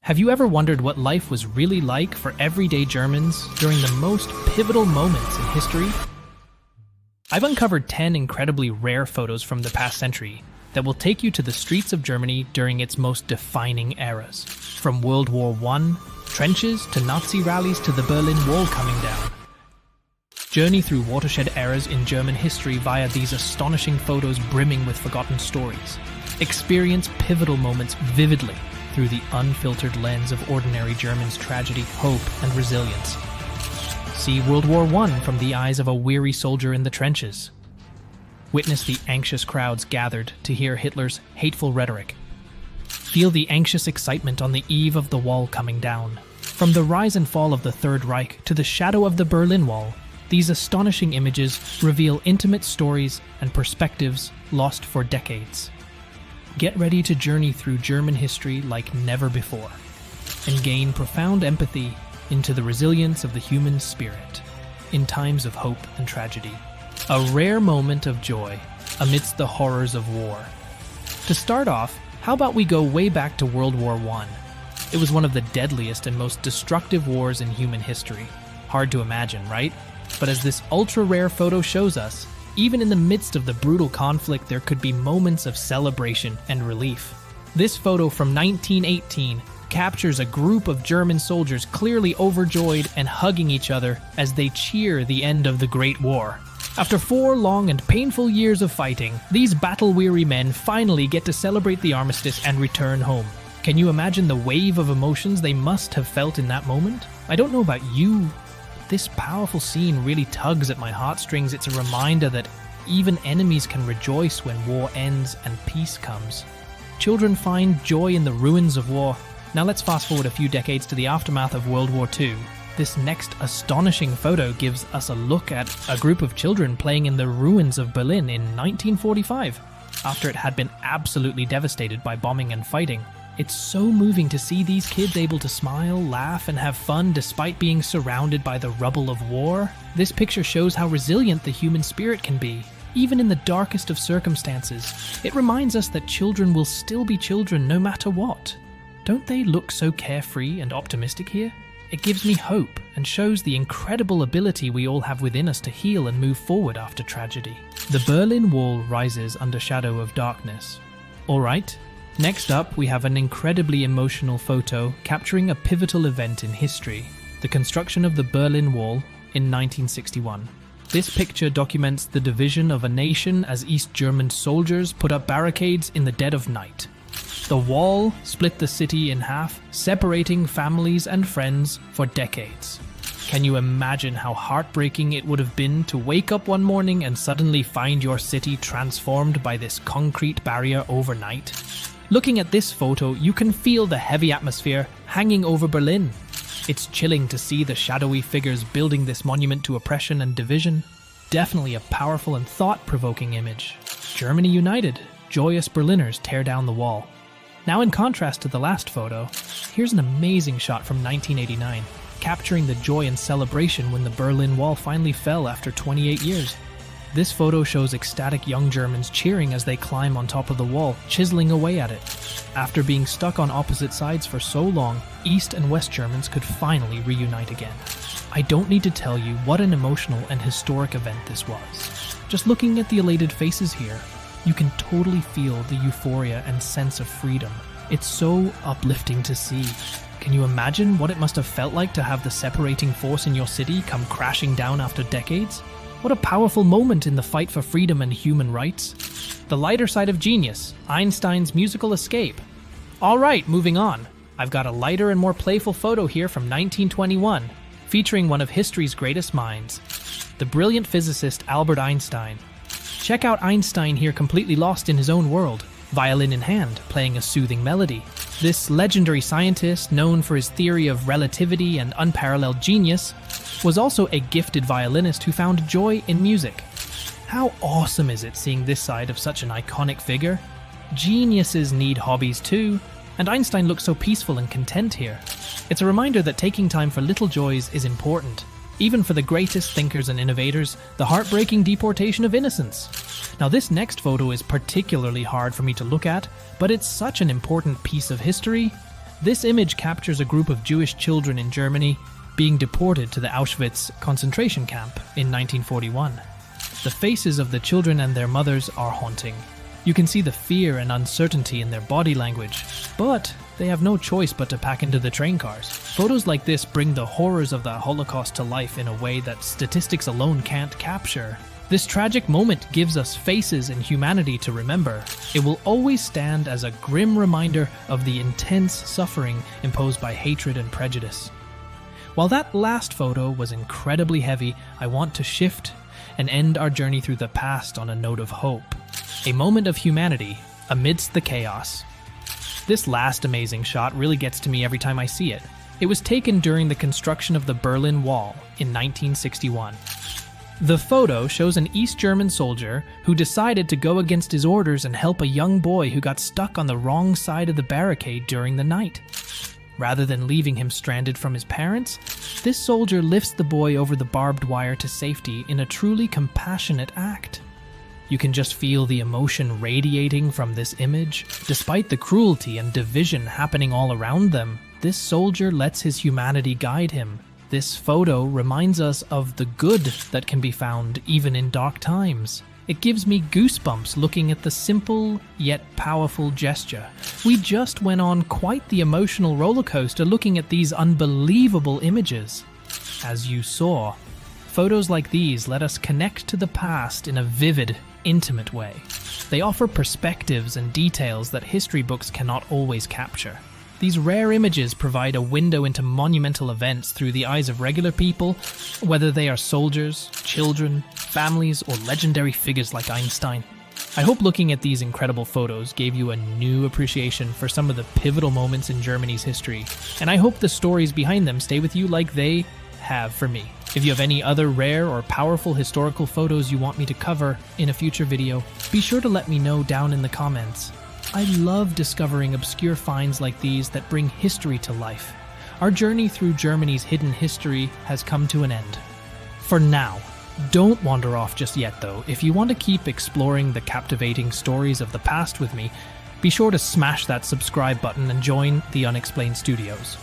Have you ever wondered what life was really like for everyday Germans during the most pivotal moments in history? I've uncovered 10 incredibly rare photos from the past century that will take you to the streets of Germany during its most defining eras. From World War I, trenches, to Nazi rallies, to the Berlin Wall coming down. Journey through watershed eras in German history via these astonishing photos brimming with forgotten stories. Experience pivotal moments vividly through the unfiltered lens of ordinary Germans' tragedy, hope, and resilience. See World War I from the eyes of a weary soldier in the trenches. Witness the anxious crowds gathered to hear Hitler's hateful rhetoric. Feel the anxious excitement on the eve of the wall coming down. From the rise and fall of the Third Reich to the shadow of the Berlin Wall, these astonishing images reveal intimate stories and perspectives lost for decades. Get ready to journey through German history like never before, and gain profound empathy into the resilience of the human spirit in times of hope and tragedy. A rare moment of joy amidst the horrors of war. To start off, how about we go way back to World War I? It was one of the deadliest and most destructive wars in human history. Hard to imagine, right? But as this ultra-rare photo shows us, even in the midst of the brutal conflict, there could be moments of celebration and relief. This photo from 1918 captures a group of German soldiers clearly overjoyed and hugging each other as they cheer the end of the Great War. After 4 long and painful years of fighting, these battle-weary men finally get to celebrate the armistice and return home. Can you imagine the wave of emotions they must have felt in that moment? I don't know about you, this powerful scene really tugs at my heartstrings. It's a reminder that even enemies can rejoice when war ends and peace comes. Children find joy in the ruins of war. Now let's fast forward a few decades to the aftermath of World War II. This next astonishing photo gives us a look at a group of children playing in the ruins of Berlin in 1945, after it had been absolutely devastated by bombing and fighting. It's so moving to see these kids able to smile, laugh, and have fun despite being surrounded by the rubble of war. This picture shows how resilient the human spirit can be, even in the darkest of circumstances. It reminds us that children will still be children no matter what. Don't they look so carefree and optimistic here? It gives me hope and shows the incredible ability we all have within us to heal and move forward after tragedy. The Berlin Wall rises under shadow of darkness. Alright, next up we have an incredibly emotional photo capturing a pivotal event in history, the construction of the Berlin Wall in 1961. This picture documents the division of a nation as East German soldiers put up barricades in the dead of night. The wall split the city in half, separating families and friends for decades. Can you imagine how heartbreaking it would have been to wake up one morning and suddenly find your city transformed by this concrete barrier overnight? Looking at this photo, you can feel the heavy atmosphere hanging over Berlin. It's chilling to see the shadowy figures building this monument to oppression and division. Definitely a powerful and thought-provoking image. Germany united, joyous Berliners tear down the wall. Now, in contrast to the last photo, here's an amazing shot from 1989, capturing the joy and celebration when the Berlin Wall finally fell after 28 years. This photo shows ecstatic young Germans cheering as they climb on top of the wall, chiseling away at it. After being stuck on opposite sides for so long, East and West Germans could finally reunite again. I don't need to tell you what an emotional and historic event this was. Just looking at the elated faces here, you can totally feel the euphoria and sense of freedom. It's so uplifting to see. Can you imagine what it must have felt like to have the separating force in your city come crashing down after decades? What a powerful moment in the fight for freedom and human rights. The lighter side of genius, Einstein's musical escape. Alright, moving on. I've got a lighter and more playful photo here from 1921, featuring one of history's greatest minds, the brilliant physicist Albert Einstein. Check out Einstein here completely lost in his own world, violin in hand, playing a soothing melody. This legendary scientist, known for his theory of relativity and unparalleled genius, was also a gifted violinist who found joy in music. How awesome is it seeing this side of such an iconic figure? Geniuses need hobbies too, and Einstein looks so peaceful and content here. It's a reminder that taking time for little joys is important. Even for the greatest thinkers and innovators, the heartbreaking deportation of innocence. Now, this next photo is particularly hard for me to look at, but it's such an important piece of history. This image captures a group of Jewish children in Germany being deported to the Auschwitz concentration camp in 1941. The faces of the children and their mothers are haunting. You can see the fear and uncertainty in their body language, but they have no choice but to pack into the train cars. Photos like this bring the horrors of the Holocaust to life in a way that statistics alone can't capture. This tragic moment gives us faces and humanity to remember. It will always stand as a grim reminder of the intense suffering imposed by hatred and prejudice. While that last photo was incredibly heavy, I want to shift and end our journey through the past on a note of hope. A moment of humanity amidst the chaos. This last amazing shot really gets to me every time I see it. It was taken during the construction of the Berlin Wall in 1961. The photo shows an East German soldier who decided to go against his orders and help a young boy who got stuck on the wrong side of the barricade during the night. Rather than leaving him stranded from his parents, this soldier lifts the boy over the barbed wire to safety in a truly compassionate act. You can just feel the emotion radiating from this image. Despite the cruelty and division happening all around them, this soldier lets his humanity guide him. This photo reminds us of the good that can be found even in dark times. It gives me goosebumps looking at the simple yet powerful gesture. We just went on quite the emotional roller coaster looking at these unbelievable images. As you saw, photos like these let us connect to the past in a vivid, intimate way. They offer perspectives and details that history books cannot always capture. These rare images provide a window into monumental events through the eyes of regular people, whether they are soldiers, children, families, or legendary figures like Einstein. I hope looking at these incredible photos gave you a new appreciation for some of the pivotal moments in Germany's history, and I hope the stories behind them stay with you like they have for me. If you have any other rare or powerful historical photos you want me to cover in a future video, be sure to let me know down in the comments. I love discovering obscure finds like these that bring history to life. Our journey through Germany's hidden history has come to an end. For now, don't wander off just yet though. If you want to keep exploring the captivating stories of the past with me, be sure to smash that subscribe button and join the Unexplained Studios.